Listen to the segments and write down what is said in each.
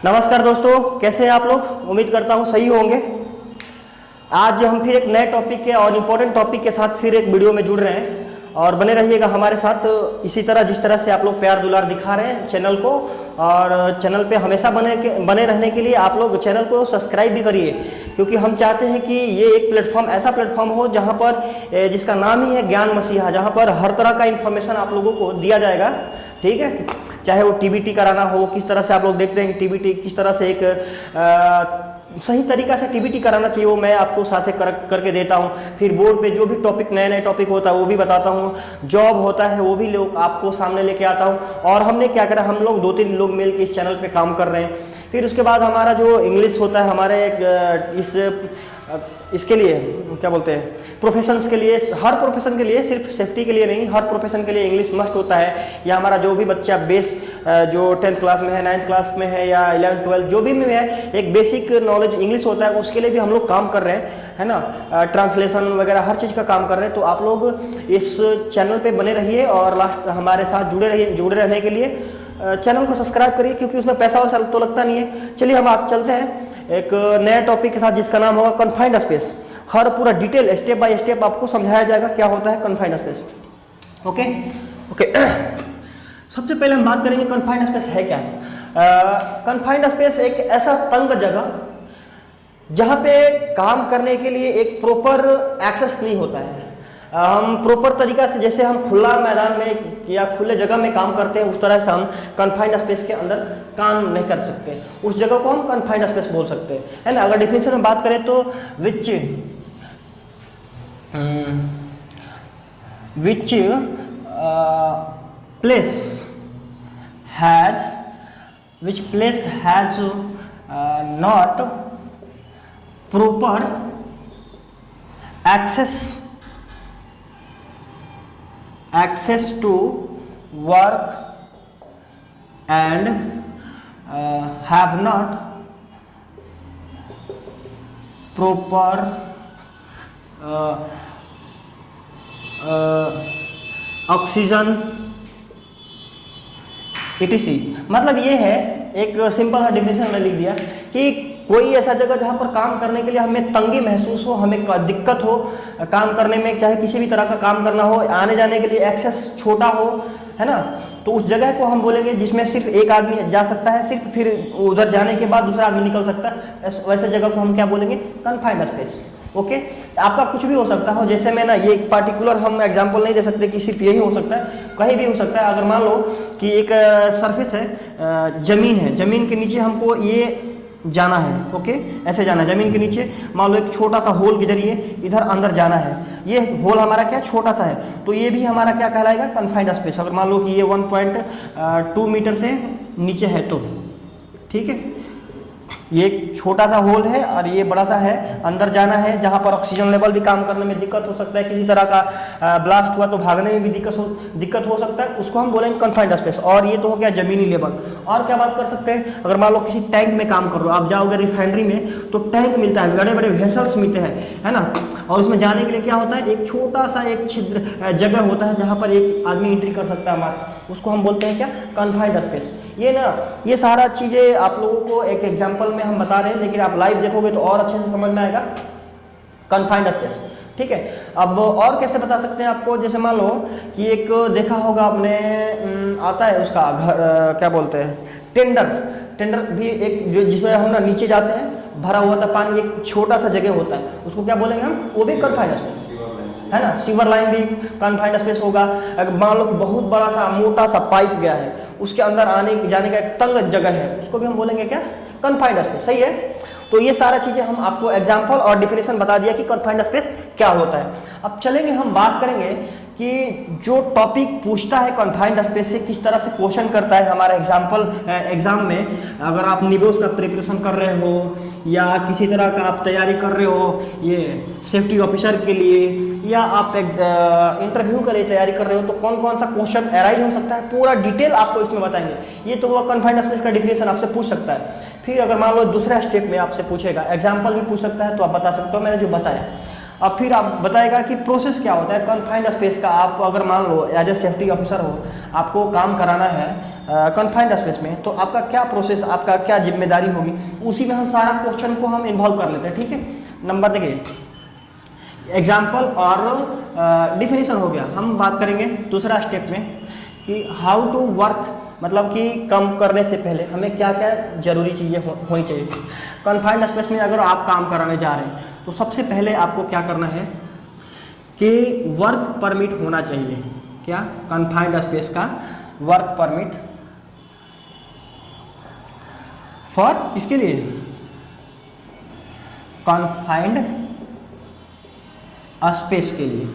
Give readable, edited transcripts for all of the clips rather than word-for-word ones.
नमस्कार दोस्तों, कैसे हैं आप लोग। उम्मीद करता हूं सही होंगे। आज हम फिर एक नए टॉपिक के और इम्पोर्टेंट टॉपिक के साथ फिर एक वीडियो में जुड़ रहे हैं और बने रहिएगा हमारे साथ इसी तरह जिस तरह से आप लोग प्यार दुलार दिखा रहे हैं चैनल को। और चैनल पे हमेशा बने रहने के लिए आप लोग चैनल को सब्सक्राइब भी करिए, क्योंकि हम चाहते हैं कि ये एक प्लेटफॉर्म ऐसा प्लेटफॉर्म हो जहाँ पर जिसका नाम ही है ज्ञान मसीहा, जहाँ पर हर तरह का इन्फॉर्मेशन आप लोगों को दिया जाएगा। ठीक है, चाहे वो टीबीटी कराना हो, किस तरह से आप लोग देखते हैं कि टीबीटी किस तरह से एक सही तरीका से टीबीटी कराना चाहिए, वो मैं आपको साथ करके देता हूँ। फिर बोर्ड पे जो भी टॉपिक नए टॉपिक होता है वो भी बताता हूँ। जॉब होता है वो भी लोग आपको सामने लेके आता हूँ। और हमने क्या करा, हम लोग 2-3 लोग मिल के इस चैनल पे काम कर रहे हैं। फिर उसके बाद हमारा जो इंग्लिश होता है हमारे इसके लिए क्या बोलते हैं, प्रोफेशंस के लिए, हर प्रोफेशन के लिए, सिर्फ सेफ्टी के लिए नहीं, हर प्रोफेशन के लिए इंग्लिश मस्ट होता है। या हमारा जो भी बच्चा बेस जो 10th क्लास में है, 9th क्लास में है या 11th 12th जो भी में है, एक बेसिक नॉलेज इंग्लिश होता है, उसके लिए भी हम लोग काम कर रहे हैं, है ना। ट्रांसलेशन वगैरह हर चीज़ का काम कर रहे हैं। तो आप लोग इस चैनल पर बने रहिए और लास्ट हमारे साथ जुड़े रहने के लिए चैनल को सब्सक्राइब करिए, क्योंकि उसमें पैसा वैसा तो लगता नहीं है। चलिए हम आप चलते हैं एक नया टॉपिक के साथ जिसका नाम होगा कन्फाइंड स्पेस। हर पूरा डिटेल स्टेप बाय स्टेप आपको समझाया जाएगा क्या होता है कन्फाइंड स्पेस। ओके। सबसे पहले हम बात करेंगे कन्फाइंड स्पेस है क्या। कन्फाइंड स्पेस एक ऐसा तंग जगह जहाँ पे काम करने के लिए एक प्रॉपर एक्सेस नहीं होता है। हम प्रॉपर तरीका से, जैसे हम खुला मैदान में या खुले जगह में काम करते हैं, उस तरह से हम कन्फाइंड स्पेस के अंदर काम नहीं कर सकते। उस जगह को हम कन्फाइंड स्पेस बोल सकते हैं, है ना। अगर डेफिनेशन में बात करें तो which place has not proper access to work and have not proper oxygen etc। मतलब ये है, एक सिंपल सा डिफिनेशन में लिख दिया कि कोई ऐसा जगह जहाँ पर काम करने के लिए हमें तंगी महसूस हो, हमें दिक्कत हो काम करने में, चाहे किसी भी तरह का काम करना हो, आने जाने के लिए एक्सेस छोटा हो, है ना। तो उस जगह को हम बोलेंगे जिसमें सिर्फ एक आदमी जा सकता है, सिर्फ फिर उधर जाने के बाद दूसरा आदमी निकल सकता है। वैसे जगह को हम क्या बोलेंगे, कन्फाइंड स्पेस। ओके, आपका कुछ भी हो सकता हो, जैसे मैं ना ये एक पार्टिकुलर हम एग्जांपल नहीं दे सकते कि सिर्फ यही हो सकता है, कहीं भी हो सकता है। अगर मान लो कि एक सरफेस है, जमीन है, जमीन के नीचे हमको ये जाना है। ओके, ऐसे जाना है जमीन के नीचे। मान लो एक छोटा सा होल के जरिए इधर अंदर जाना है। ये होल हमारा क्या छोटा सा है, तो ये भी हमारा क्या कहलाएगा, कन्फाइंड स्पेस। अगर मान लो कि ये 1.2 मीटर से नीचे है तो ठीक है, ये एक छोटा सा होल है और ये बड़ा सा है, अंदर जाना है, जहाँ पर ऑक्सीजन लेवल भी काम करने में दिक्कत हो सकता है, किसी तरह का ब्लास्ट हुआ तो भागने में भी दिक्कत हो सकता है, उसको हम बोलेंगे कन्फाइंड स्पेस। और ये तो हो गया जमीनी लेवल। और क्या बात कर सकते हैं, अगर मान लो किसी टैंक में काम कर रहे हो, आप जाओगे रिफाइनरी में तो टैंक मिलता है, बड़े बड़े वेसल्स मिलते हैं, है ना। और उसमें जाने के लिए क्या होता है, एक छोटा सा एक छिद्र जगह होता है जहाँ पर एक आदमी एंट्री कर सकता है मात्र, उसको हम बोलते हैं क्या, कन्फाइंड स्पेस। ये ना, ये सारा चीज़ें आप लोगों को एक एग्जाम्पल में हम बता रहे हैं, लेकिन आप लाइव देखोगे तो और अच्छे से समझ में आएगा कन्फाइंड स्पेस। ठीक है, अब और कैसे बता सकते हैं आपको, जैसे मान लो कि एक देखा होगा आपने, आता है उसका घर, क्या बोलते हैं, टेंडर भी एक जो जिसमें हम ना नीचे जाते हैं, भरा हुआ था पानी, एक छोटा सा जगह होता है, उसको क्या बोलेंगे हम, वो भी कन्फाइंड स्पेस, है ना। सीवर लाइन भी कन्फाइंड स्पेस होगा। अगर मान लो कि बहुत बड़ा सा मोटा सा पाइप गया है, उसके अंदर आने जाने का एक तंग जगह है, उसको भी हम बोलेंगे क्या, कन्फाइंड स्पेस। सही है। तो ये सारा चीजें हम आपको एग्जांपल और डिफिनेशन बता दिया कि कन्फाइंड स्पेस क्या होता है। अब चलेंगे, हम बात करेंगे कि जो टॉपिक पूछता है कन्फाइंड स्पेस से, किस तरह से क्वेश्चन करता है हमारा एग्जाम में। अगर आप निबोस का प्रिपरेशन कर रहे हो या किसी तरह का आप तैयारी कर रहे हो ये सेफ्टी ऑफिसर के लिए, या आप इंटरव्यू के लिए तैयारी कर रहे हो, तो कौन कौन सा क्वेश्चन अराइज हो सकता है, पूरा डिटेल आपको इसमें बताएंगे। ये तो वो कन्फाइंड स्पेस का डिफिनेशन आपसे पूछ सकता है। फिर अगर मान लो दूसरा स्टेप में आपसे पूछेगा, एग्जाम्पल भी पूछ सकता है, तो आप बता सकते हो मैंने जो बताया। अब फिर आप बताएगा कि प्रोसेस क्या होता है कन्फाइंड स्पेस का। आप अगर मान लो एज ए सेफ्टी ऑफिसर हो, आपको काम कराना है कन्फाइंड स्पेस में, तो आपका क्या प्रोसेस, आपका क्या जिम्मेदारी होगी, उसी में हम सारा क्वेश्चन को हम इन्वॉल्व कर लेते हैं। ठीक है, नंबर देखिए एग्जाम्पल और डिफिनीशन हो गया। हम बात करेंगे दूसरा स्टेप में कि हाउ टू वर्क, मतलब कि काम करने से पहले हमें क्या क्या जरूरी चीज़ें होनी चाहिए। कन्फाइंड स्पेस में अगर आप काम कराने जा रहे हैं तो सबसे पहले आपको क्या करना है कि वर्क परमिट होना चाहिए। क्या? कन्फाइंड स्पेस का वर्क परमिट फॉर किसके लिए? कन्फाइंड स्पेस के लिए।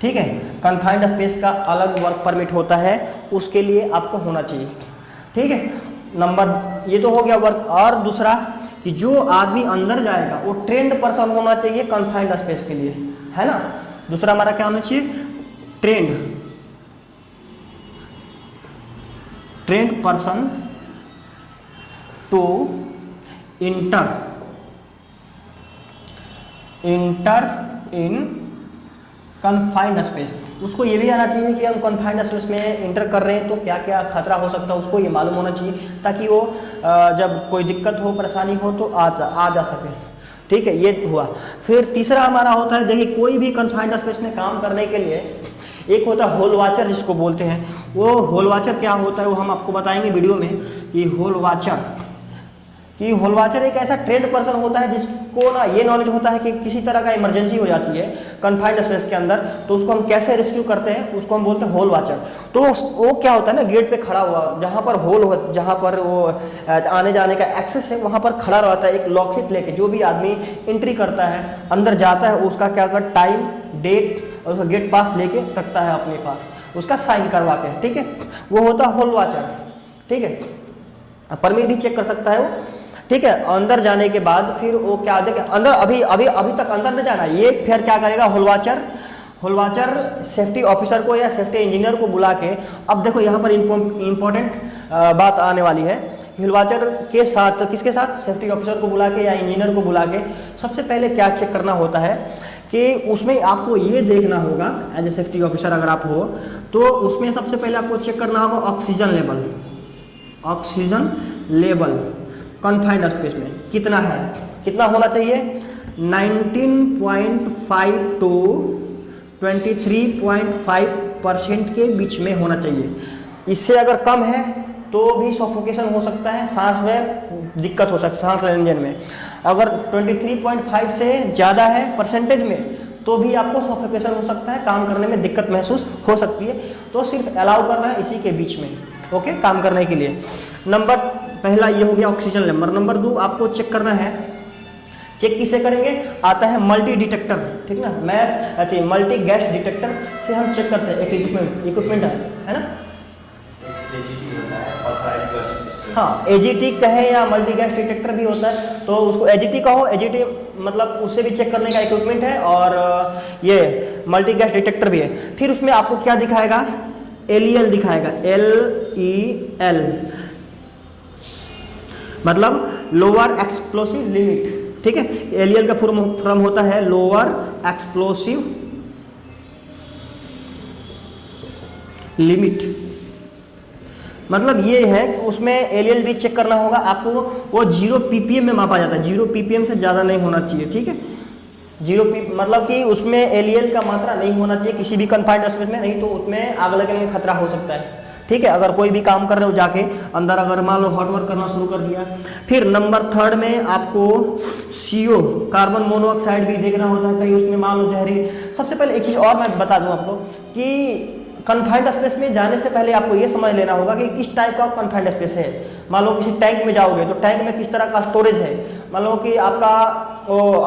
ठीक है, कन्फाइंड स्पेस का अलग वर्क परमिट होता है, उसके लिए आपको होना चाहिए। ठीक है, नंबर ये तो हो गया वर्क। और दूसरा कि जो आदमी अंदर जाएगा वो ट्रेंड पर्सन होना चाहिए कन्फाइंड स्पेस के लिए, है ना। दूसरा हमारा क्या होना चाहिए? Trained person to enter in confined space. उसको ये भी आना चाहिए कि हम कन्फाइंड स्पेस में इंटर कर रहे हैं तो क्या क्या खतरा हो सकता है, उसको ये मालूम होना चाहिए, ताकि वो जब कोई दिक्कत हो, परेशानी हो तो आ जा सके। ठीक है, ये हुआ। फिर तीसरा हमारा होता है, देखिए कोई भी कन्फाइंड स्पेस में काम करने के लिए एक होता है होल वॉचर जिसको बोलते हैं। वो होल वॉचर क्या होता है वो हम आपको बताएंगे वीडियो में कि होल वॉचर एक ऐसा ट्रेंड पर्सन होता है जिसको ना ये नॉलेज होता है कि किसी तरह का इमरजेंसी हो जाती है कन्फाइंड स्पेस के अंदर, तो उसको हम कैसे रेस्क्यू करते हैं उसको हम बोलते हैं होल वॉचर। तो वो क्या होता है ना, गेट पे खड़ा हुआ, जहाँ पर होल हो, जहाँ पर वो आने जाने का एक्सेस है वहाँ पर खड़ा रहता है एक लॉकशीट लेके। जो भी आदमी एंट्री करता है, अंदर जाता है, उसका क्या कर टाइम, डेट और उसका गेट पास लेके रखता है अपने पास, उसका साइन करवा के। ठीक है, वो होता है होल वॉचर। ठीक है, परमिट भी चेक कर सकता है वो। ठीक है, अंदर जाने के बाद फिर वो क्या देखे अंदर, अभी तक अंदर नहीं जाना, ये फिर क्या करेगा होल वॉचर सेफ्टी ऑफिसर को या सेफ्टी इंजीनियर को बुला के। अब देखो यहाँ पर इम्पोर्टेंट बात आने वाली है। होल वॉचर के साथ किसके साथ? सेफ्टी ऑफिसर को बुला के या इंजीनियर को बुला के सबसे पहले क्या चेक करना होता है कि उसमें आपको ये देखना होगा, एज ए सेफ्टी ऑफिसर अगर आप हो तो उसमें सबसे पहले आपको चेक करना होगा ऑक्सीजन लेवल कन्फाइंड स्पेस में कितना है, कितना होना चाहिए? 19.5 to 23.5% के बीच में होना चाहिए। इससे अगर कम है तो भी सफोकेशन हो सकता है, सांस में दिक्कत हो सकती है, सांस लेने में। अगर 23.5 से ज़्यादा है परसेंटेज में तो भी आपको सफोकेशन हो सकता है, काम करने में दिक्कत महसूस हो सकती है। तो सिर्फ अलाउ करना है इसी के बीच में, ओके, काम करने के लिए। नंबर पहला ये हो गया ऑक्सीजन लेवल। नंबर 2 आपको चेक करना है, चेक किसे करेंगे? आता है मल्टी डिटेक्टर, ठीक ना, मल्टी गैस डिटेक्टर से हम चेक करते हैं। एक इक्विपमेंट है ना, हाँ, एजीटी कहे या मल्टी गैस डिटेक्टर भी होता है, तो उसको एजीटी कहो। एजीटी मतलब उससे भी चेक करने का इक्विपमेंट है, और ये मल्टी गैस डिटेक्टर भी है। फिर उसमें आपको क्या दिखाएगा? LEL दिखाएगा, LEL मतलब लोअर एक्सप्लोसिव लिमिट। ठीक है, LEL का फॉर्म होता है लोअर एक्सप्लोसिव लिमिट। मतलब ये है कि उसमें LEL भी चेक करना होगा आपको। वो 0 ppm में मापा जाता है, 0 ppm से ज़्यादा नहीं होना चाहिए। ठीक है, 0 ppm मतलब कि उसमें LEL का मात्रा नहीं होना चाहिए किसी भी कन्फाइंड स्पेस में, नहीं तो उसमें आग लगने का खतरा हो सकता है। ठीक है, अगर कोई भी काम कर रहे हो जाके अंदर, अगर मान लो हॉट वर्क करना शुरू कर दिया। फिर नंबर 3 में आपको CO कार्बन मोनोऑक्साइड भी देखना होता है, कहीं उसमें मान लो जहरी। सबसे पहले एक चीज़ और मैं बता दूं आपको कि कन्फाइंड स्पेस में जाने से पहले आपको ये समझ लेना होगा कि किस टाइप का कन्फाइंड स्पेस है। मान लो किसी टैंक में जाओगे तो टैंक में किस तरह का स्टोरेज है। मान लो कि आपका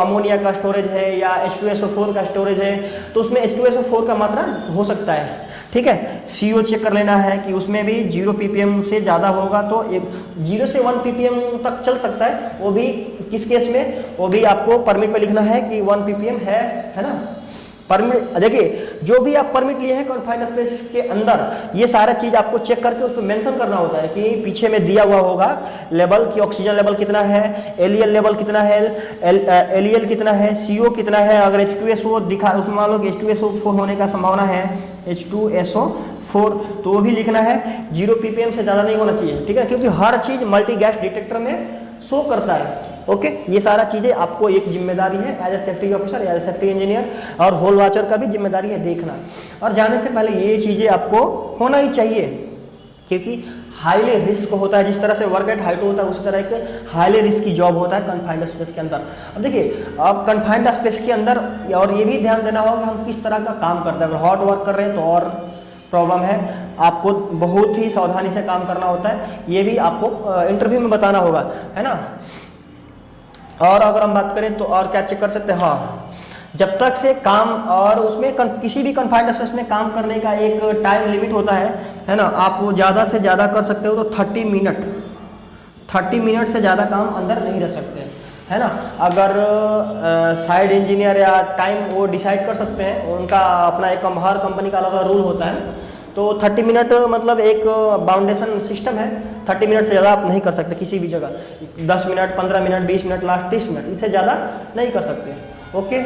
अमोनिया का स्टोरेज है या H2SO4 का स्टोरेज है, तो उसमें H2SO4 का मात्रा हो सकता है। ठीक है, CO चेक कर लेना है कि उसमें भी 0 ppm से ज़्यादा होगा, तो 0 से 1 ppm तक चल सकता है। वो भी किस केस में? वो भी आपको परमिट पे लिखना है कि 1 ppm है ना। परमिट देखिए, जो भी आप परमिट लिए हैं कन्फाइंड स्पेस के अंदर, ये सारा चीज़ आपको चेक करके उसको मेंशन करना होता है कि पीछे में दिया हुआ होगा लेवल कि ऑक्सीजन लेवल कितना है, LEL लेवल कितना है, LEL कितना है, CO कितना है। अगर H2SO दिखा, उसमें मान लो कि H2SO4 होने का संभावना है, H2SO4 4, तो वो भी लिखना है। 0 ppm से ज़्यादा नहीं होना चाहिए, ठीक है, क्योंकि हर चीज़ मल्टी गैस डिटेक्टर में शो करता है। ओके, ये सारा चीज़ें आपको एक जिम्मेदारी है as a safety officer, as a safety engineer, और होल वॉचर का भी जिम्मेदारी है देखना। और जाने से पहले ये चीज़ें आपको होना ही चाहिए, क्योंकि हाईली रिस्क होता है। जिस तरह से वर्क एट हाइट होता है उसी तरह एक हाईली रिस्क की जॉब होता है कन्फाइंड स्पेस के अंदर। अब देखिए, आप कन्फाइंड स्पेस के अंदर, और ये भी ध्यान देना होगा कि हम किस तरह का काम करते हैं। अगर हॉट वर्क कर रहे हैं तो और प्रॉब्लम है, आपको बहुत ही सावधानी से काम करना होता है, ये भी आपको इंटरव्यू में बताना होगा, है ना। और अगर हम बात करें तो और क्या चेक कर सकते हैं, हाँ, जब तक से काम, और उसमें किसी भी कन्फाइंड स्पेस में काम करने का एक टाइम लिमिट होता है ना। आप ज़्यादा से ज़्यादा कर सकते हो तो 30 मिनट से ज़्यादा काम अंदर नहीं रह सकते, है ना। अगर साइड इंजीनियर या टाइम वो डिसाइड कर सकते हैं, उनका अपना एक हर कंपनी का अलग अलग रूल होता है, तो 30 मिनट मतलब एक बाउंडेशन सिस्टम है। 30 मिनट से ज़्यादा आप नहीं कर सकते किसी भी जगह। 10 minute, 15 minute, 20 minute, last 30 minute, इससे ज़्यादा नहीं कर सकते। ओके।